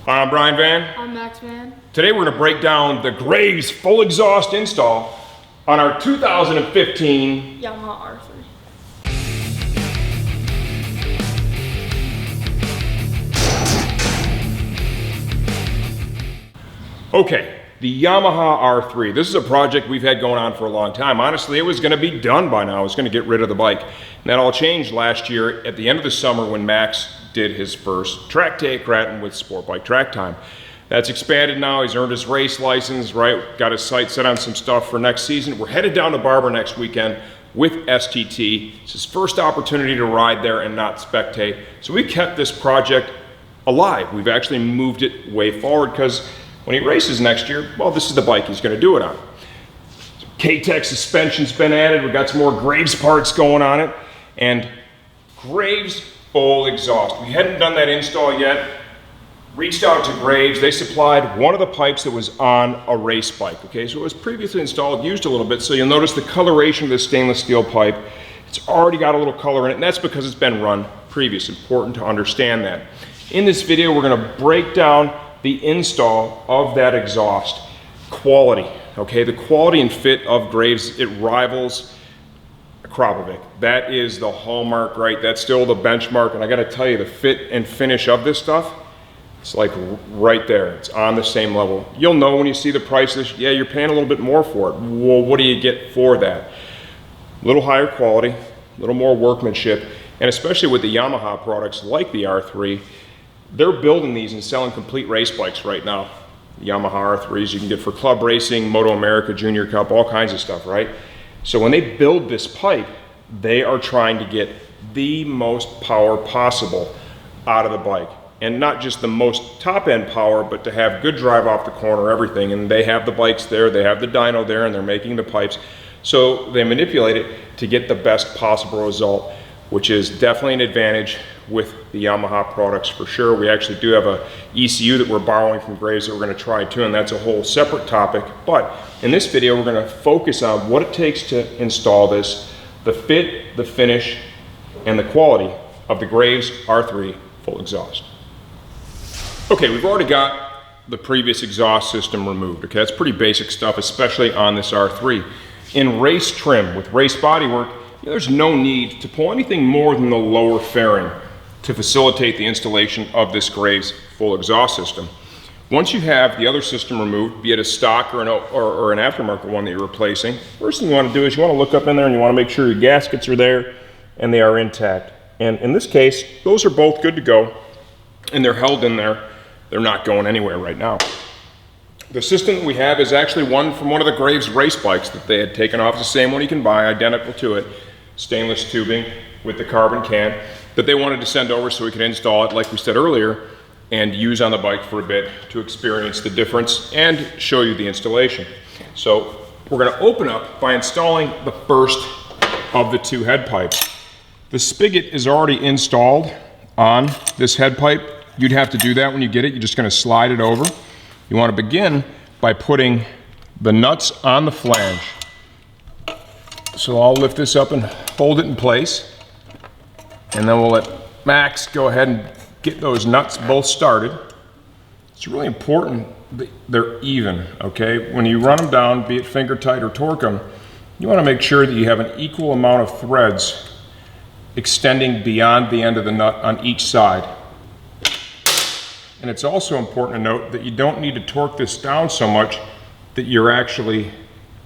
I'm Brian Van. I'm Max Van. Today we're going to break down the Graves full exhaust install on our 2015 Yamaha R3. Okay, the Yamaha R3. This is a project we've had going on for a long time. Honestly, it was going to be done by now. I was going to get rid of the bike. And that all changed last year at the end of the summer when Max did his first track day at Grattan with Sportbike Track Time. That's expanded now. He's earned his race license, right? Got his sights set on some stuff for next season. We're headed down to Barber next weekend with STT. It's his first opportunity to ride there and not spectate. So we kept this project alive. We've actually moved it way forward because when he races next year, well, this is the bike he's going to do it on. So K-Tech suspension's been added. We've got some more Graves parts going on it. And Graves full exhaust. We hadn't done that install yet. Reached out to Graves. They supplied one of the pipes that was on a race bike. Okay, so it was previously installed, used a little bit. So you'll notice the coloration of this stainless steel pipe. It's already got a little color in it, and that's because it's been run previous. Important to understand that. In this video, we're going to break down the install of that exhaust. Quality, okay? The quality and fit of Graves, it rivals a Krapovic. That is the hallmark, right? That's still the benchmark, and I gotta tell you, the fit and finish of this stuff, it's like right there. It's on the same level. You'll know when you see the prices, yeah, you're paying a little bit more for it. Well, what do you get for that? A little higher quality, a little more workmanship, and especially with the Yamaha products like the R3, they're building these and selling complete race bikes right now. The Yamaha R3s you can get for club racing, Moto America, Junior Cup, all kinds of stuff, right? So when they build this pipe, they are trying to get the most power possible out of the bike. And not just the most top-end power, but to have good drive off the corner, everything. And they have the bikes there, they have the dyno there, and they're making the pipes. So they manipulate it to get the best possible result, which is definitely an advantage with the Yamaha products for sure. We actually do have a ECU that we're borrowing from Graves that we're going to try too, and that's a whole separate topic. But in this video, we're going to focus on what it takes to install this, the fit, the finish, and the quality of the Graves R3 full exhaust. Okay, we've already got the previous exhaust system removed. Okay, that's pretty basic stuff, especially on this R3. In race trim with race bodywork, there's no need to pull anything more than the lower fairing to facilitate the installation of this Graves full exhaust system. Once you have the other system removed, be it a stock or an aftermarket one that you're replacing, first thing you want to do is you want to look up in there and you want to make sure your gaskets are there and they are intact. And in this case, those are both good to go and they're held in there. They're not going anywhere right now. The system that we have is actually one from one of the Graves race bikes that they had taken off. It's the same one you can buy, identical to it. Stainless tubing with the carbon can that they wanted to send over so we could install it, like we said earlier, and use on the bike for a bit to experience the difference and show you the installation. So we're going to open up by installing the first of the two head pipes. The spigot is already installed on this head pipe. You'd have to do that when you get it. You're just going to slide it over. You want to begin by putting the nuts on the flange. So I'll lift this up and hold it in place, and then we'll let Max go ahead and get those nuts both started. It's really important that they're even, okay? When you run them down, be it finger tight or torque them, you want to make sure that you have an equal amount of threads extending beyond the end of the nut on each side. And it's also important to note that you don't need to torque this down so much that you're actually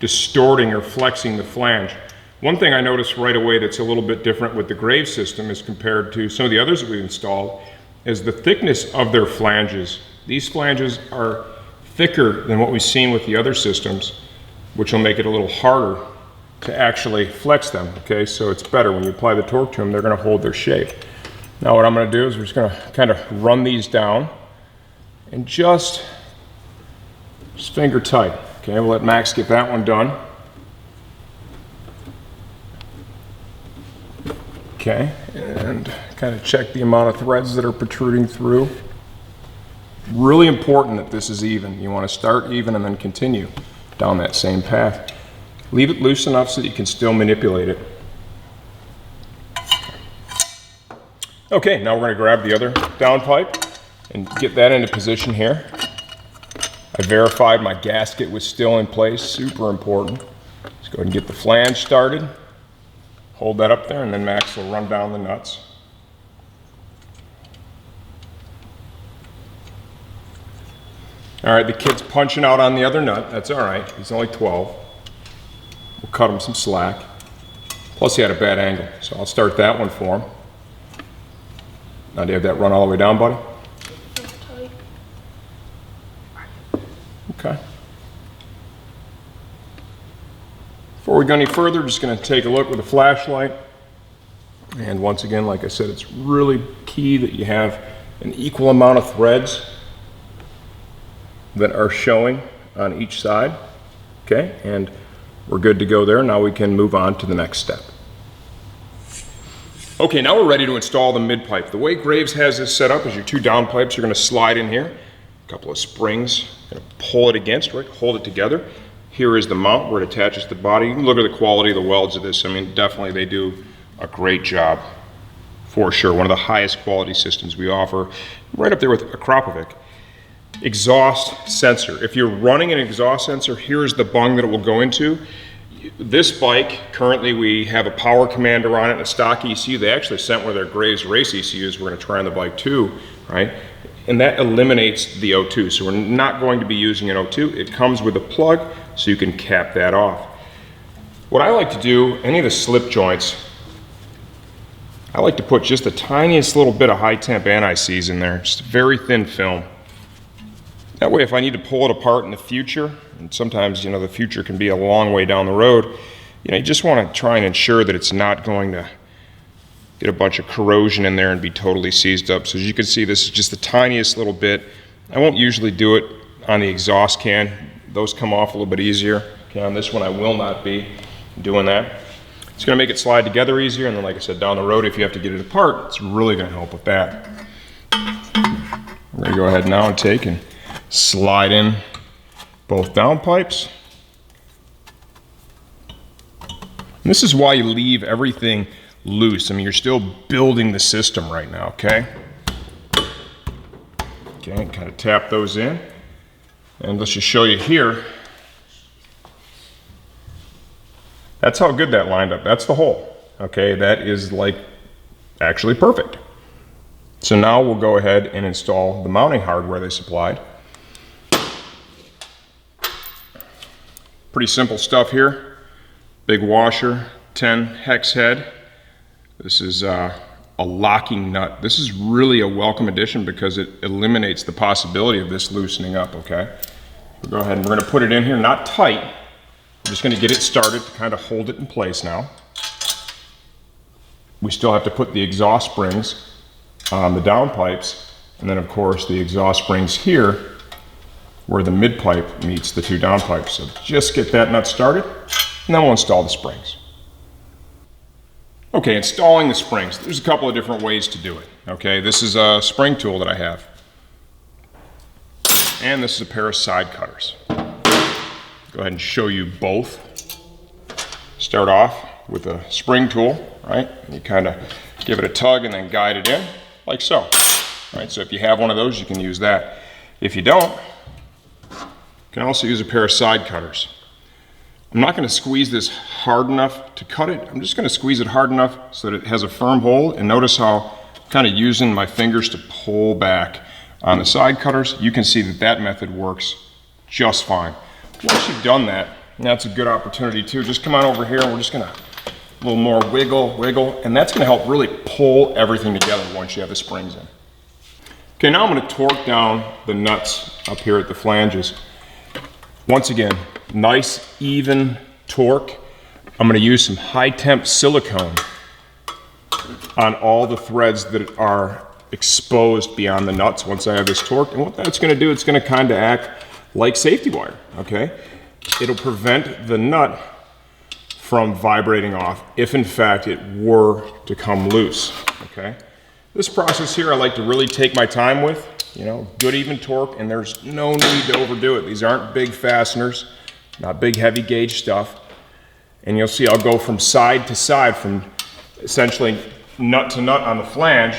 distorting or flexing the flange. One thing I noticed right away that's a little bit different with the Graves system as compared to some of the others that we've installed is the thickness of their flanges. These flanges are thicker than what we've seen with the other systems, which will make it a little harder to actually flex them, okay? So it's better when you apply the torque to them, they're gonna hold their shape. Now what I'm gonna do is we're just gonna kind of run these down and just finger tight. Okay, we'll let Max get that one done. Okay, and kind of check the amount of threads that are protruding through. Really important that this is even. You want to start even and then continue down that same path. Leave it loose enough so that you can still manipulate it. Okay, now we're going to grab the other down pipe and get that into position here. I verified my gasket was still in place, super important. Let's go ahead and get the flange started. Hold that up there, and then Max will run down the nuts. All right, the kid's punching out on the other nut. That's all right, he's only 12. We'll cut him some slack. Plus he had a bad angle, so I'll start that one for him. Now do you have that run all the way down, buddy? Okay. Before we go any further, just going to take a look with a flashlight. And once again, like I said, it's really key that you have an equal amount of threads that are showing on each side. Okay, and we're good to go there. Now we can move on to the next step. Okay, now we're ready to install the mid pipe. The way Graves has this set up is your two down pipes are going to slide in here. A couple of springs, going to pull it against, right? Hold it together. Here is the mount where it attaches to the body. You can look at the quality of the welds of this. I mean, definitely they do a great job, for sure. One of the highest quality systems we offer, right up there with Akropovic. Exhaust sensor. If you're running an exhaust sensor, here's the bung that it will go into. This bike, currently we have a power commander on it and a stock ECU. They actually sent one of their Graves race ECUs we're going to try on the bike too, right? And that eliminates the O2. So we're not going to be using an O2. It comes with a plug, so you can cap that off. What I like to do, any of the slip joints, I like to put just the tiniest little bit of high temp anti-seize in there, just a very thin film. That way if I need to pull it apart in the future, and sometimes, you know, the future can be a long way down the road, you know, you just want to try and ensure that it's not going to get a bunch of corrosion in there and be totally seized up. So as you can see, this is just the tiniest little bit. I won't usually do it on the exhaust can. Those come off a little bit easier. Okay, on this one I will not be doing that. It's going to make it slide together easier, and then like I said, down the road if you have to get it apart, it's really going to help with that. We're going to go ahead now and take and slide in both down pipes. And this is why you leave everything loose. I mean, you're still building the system right now, okay? Okay, kind of tap those in. And let's just show you here. That's how good that lined up. That's the hole, okay? That is like actually perfect. So now we'll go ahead and install the mounting hardware they supplied. Pretty simple stuff here. Big washer, 10 hex head. This is a locking nut. This is really a welcome addition because it eliminates the possibility of this loosening up, okay? We'll go ahead and we're gonna put it in here, not tight. I'm just gonna get it started to kind of hold it in place now. We still have to put the exhaust springs on the down pipes, and then of course the exhaust springs here where the mid pipe meets the two down pipes. So just get that nut started, and then we'll install the springs. Okay, installing the springs. There's a couple of different ways to do it. Okay, this is a spring tool that I have. And this is a pair of side cutters. Go ahead and show you both. Start off with a spring tool, right? And you kind of give it a tug and then guide it in, like so. Right, so if you have one of those, you can use that. If you don't, you can also use a pair of side cutters. I'm not going to squeeze this hard enough to cut it. I'm just going to squeeze it hard enough so that it has a firm hold. And notice how I'm kind of using my fingers to pull back on the side cutters. You can see that that method works just fine. Once you've done that, that's a good opportunity too. Just come on over here and we're just going to a little more wiggle, and that's going to help really pull everything together once you have the springs in. Okay, now I'm going to torque down the nuts up here at the flanges. Once again, nice even torque. I'm going to use some high temp silicone on all the threads that are exposed beyond the nuts once I have this torque. And what that's going to do, it's going to kind of act like safety wire, okay? It'll prevent the nut from vibrating off if in fact it were to come loose, okay? This process here I like to really take my time with, you know, good even torque, and there's no need to overdo it. These aren't big fasteners, not big heavy gauge stuff. And you'll see I'll go from side to side, from essentially nut to nut on the flange,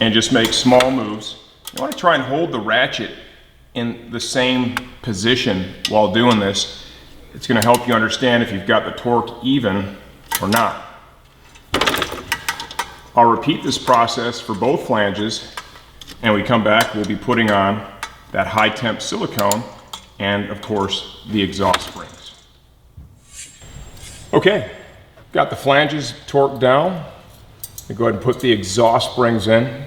and just make small moves. You want to try and hold the ratchet in the same position while doing this. It's going to help you understand if you've got the torque even or not. I'll repeat this process for both flanges, and we come back, we'll be putting on that high temp silicone and of course the exhaust springs. Okay, got the flanges torqued down. I'll go ahead and put the exhaust springs in.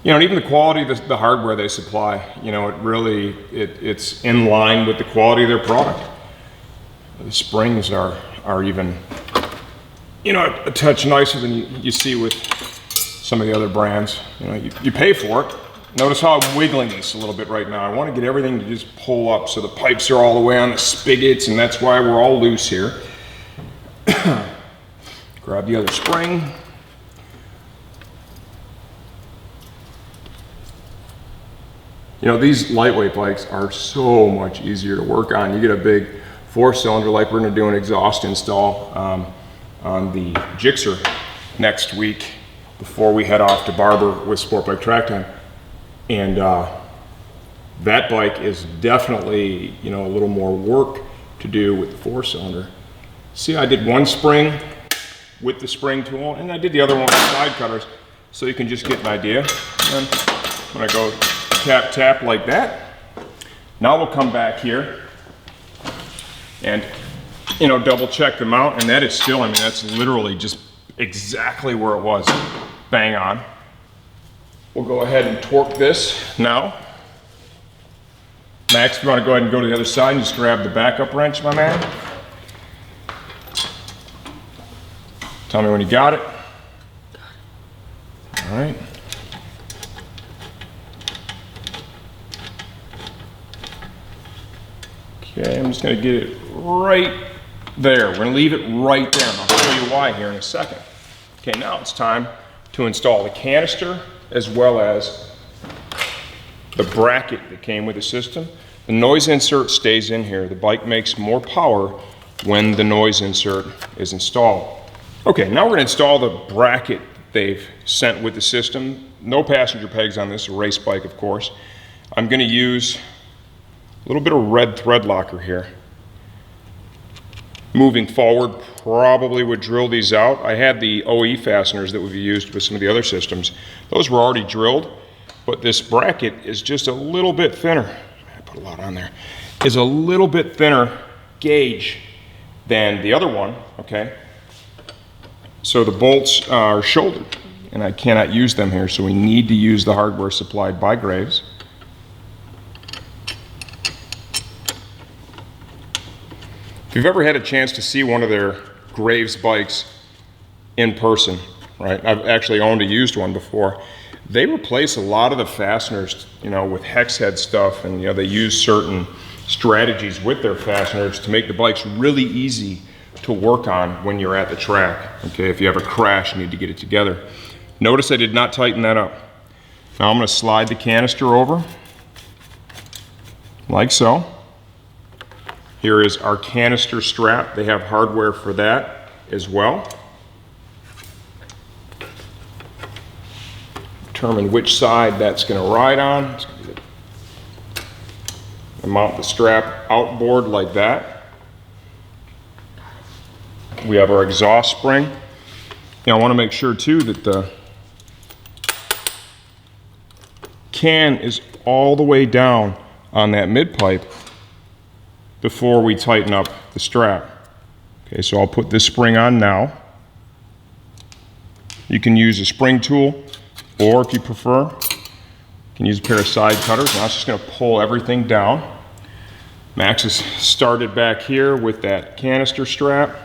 You know, and even the quality of the hardware they supply, you know, it's in line with the quality of their product. The springs are even, you know, a touch nicer than you see with some of the other brands. You know, you pay for it. Notice how I'm wiggling this a little bit right now. I want to get everything to just pull up so the pipes are all the way on the spigots, and that's why we're all loose here. Grab the other spring. You know, these lightweight bikes are so much easier to work on. You get a big 4-cylinder like we're going to do an exhaust install on the Gixxer next week before we head off to Barber with Sportbike Track Time. And that bike is definitely, you know, a little more work to do with the 4-cylinder. See, I did one spring with the spring tool, and I did the other one with side cutters, so you can just get an idea. And when I go tap, tap like that, now we'll come back here and, you know, double check the mount, and that is still, I mean, that's literally just exactly where it was, bang on. We'll go ahead and torque this now. Max, if you want to go ahead and go to the other side and just grab the backup wrench, my man. Tell me when you got it. All right. Okay, I'm just going to get it right there. We're going to leave it right there, and I'll show you why here in a second. Okay, now it's time to install the canister as well as the bracket that came with the system. The noise insert stays in here. The bike makes more power when the noise insert is installed. Okay, now we're going to install the bracket they've sent with the system. No passenger pegs on this, a race bike of course. I'm going to use a little bit of red thread locker here. Moving forward, probably would drill these out. I had the OE fasteners that we've used with some of the other systems. Those were already drilled, but this bracket is just a little bit thinner. I put a lot on there. Is a little bit thinner gauge than the other one, okay? So the bolts are shouldered, and I cannot use them here, so we need to use the hardware supplied by Graves. If you've ever had a chance to see one of their Graves bikes in person, right? I've actually owned a used one before. They replace a lot of the fasteners, you know, with hex head stuff, and you know, they use certain strategies with their fasteners to make the bikes really easy to work on when you're at the track. Okay, if you have a crash, you need to get it together. Notice I did not tighten that up. Now I'm going to slide the canister over like so. Here is our canister strap. They have hardware for that as well. Determine which side that's going to ride on. Mount the strap outboard like that. We have our exhaust spring. Now I want to make sure too that the can is all the way down on that mid pipe before we tighten up the strap. Okay, so I'll put this spring on now. You can use a spring tool, or if you prefer, you can use a pair of side cutters. Now it's just going to pull everything down. Max has started back here with that canister strap.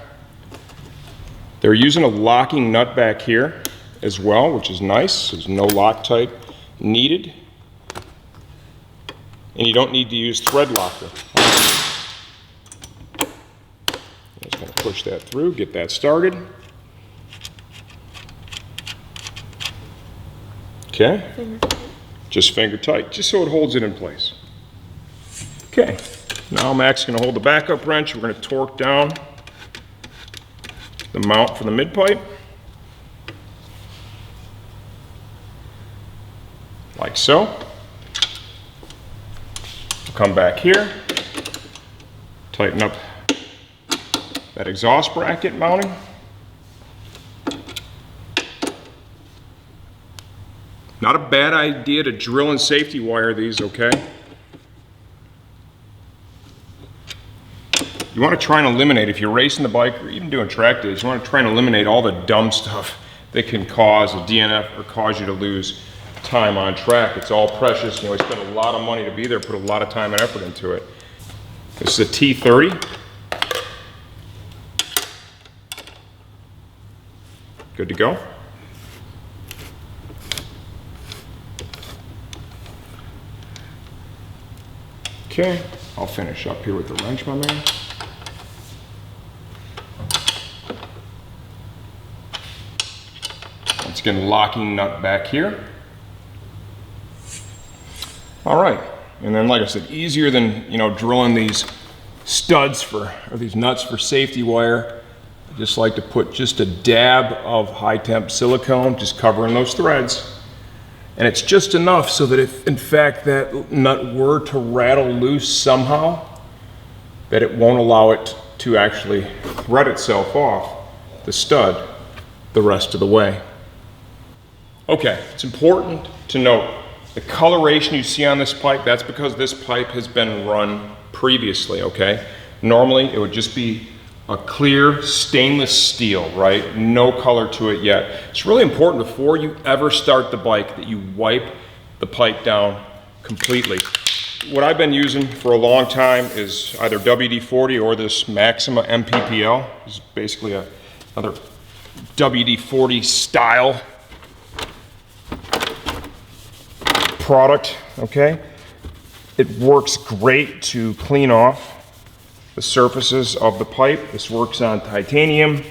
They're using a locking nut back here as well, which is nice. There's no Loctite needed. And you don't need to use thread locker. Just going to push that through, get that started. Okay. Just finger tight, just so it holds it in place. Okay. Now Max is going to hold the backup wrench. We're going to torque down the mount for the mid pipe. like so. Come back here, tighten up that exhaust bracket mounting. Not a bad idea to drill and safety wire these, okay? You want to try and eliminate, if you're racing the bike or even doing track days, you want to try and eliminate all the dumb stuff that can cause a DNF or cause you to lose time on track. It's all precious. You know, we spend a lot of money to be there, put a lot of time and effort into it. This is a T30. Good to go. Okay, I'll finish up here with the wrench, my man. Once again, locking nut back here. All right, and then like I said, easier than, you know, drilling these studs for, or these nuts for safety wire. I just like to put just a dab of high temp silicone, just covering those threads. And it's just enough so that if in fact that nut were to rattle loose somehow, that it won't allow it to actually thread itself off the stud the rest of the way. Okay, it's important to note the coloration you see on this pipe, that's because this pipe has been run previously, okay? Normally it would just be a clear stainless steel, right? No color to it yet. It's really important before you ever start the bike that you wipe the pipe down completely. What I've been using for a long time is either WD-40 or this Maxima MPPL. This is basically another WD-40 style product, okay? It works great to clean off the surfaces of the pipe. This works on titanium,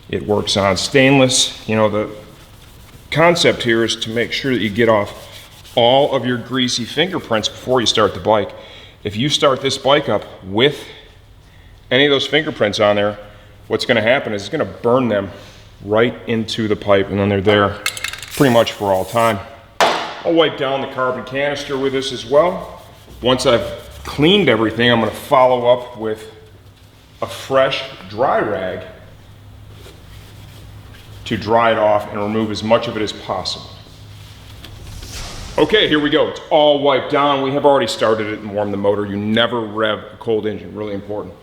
it works on stainless. You know, the concept here is to make sure that you get off all of your greasy fingerprints before you start the bike. If you start this bike up with any of those fingerprints on there, what's going to happen is it's going to burn them right into the pipe, and then they're there pretty much for all time. I'll wipe down the carbon canister with this as well. Once I've cleaned everything, I'm going to follow up with a fresh dry rag to dry it off and remove as much of it as possible. Okay, here we go. It's all wiped down. We have already started it and warmed the motor. You never rev a cold engine, really important.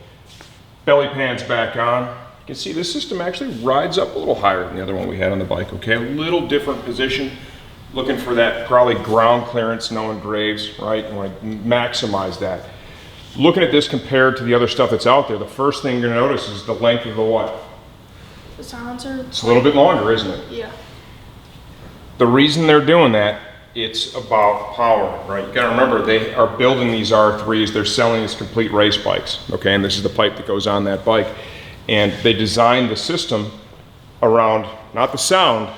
Belly pan's back on. You can see this system actually rides up a little higher than the other one we had on the bike, okay? A little different position. Looking for that probably ground clearance, knowing Graves, right? You want to maximize that. Looking at this compared to the other stuff that's out there, the first thing you're going to notice is the length of the what? The silencer. It's a little bit longer, isn't it? Yeah. The reason they're doing that, it's about power, right? You got to remember, they are building these R3s. They're selling these complete race bikes, okay? And this is the pipe that goes on that bike. And they designed the system around not the sound,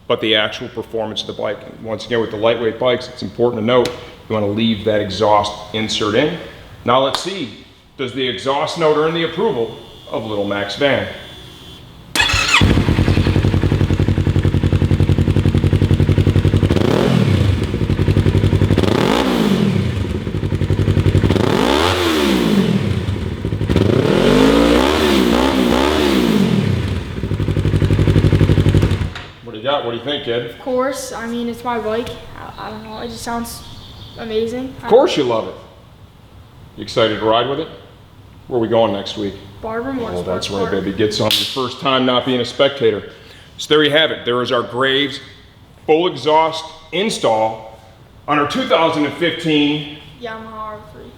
but the actual performance of the bike. And once again, with the lightweight bikes, it's important to note, you want to leave that exhaust insert in. Now let's see, does the exhaust note earn the approval of Little Max Van? What do you think, kid? Of course. I mean, it's my bike. I don't know. It just sounds amazing. Of course you love it. You excited to ride with it? Where are we going next week? Barber Motorsports. Oh, that's right, baby. Get some your first time not being a spectator. So there you have it. There is our Graves full exhaust install on our 2015 Yamaha R3.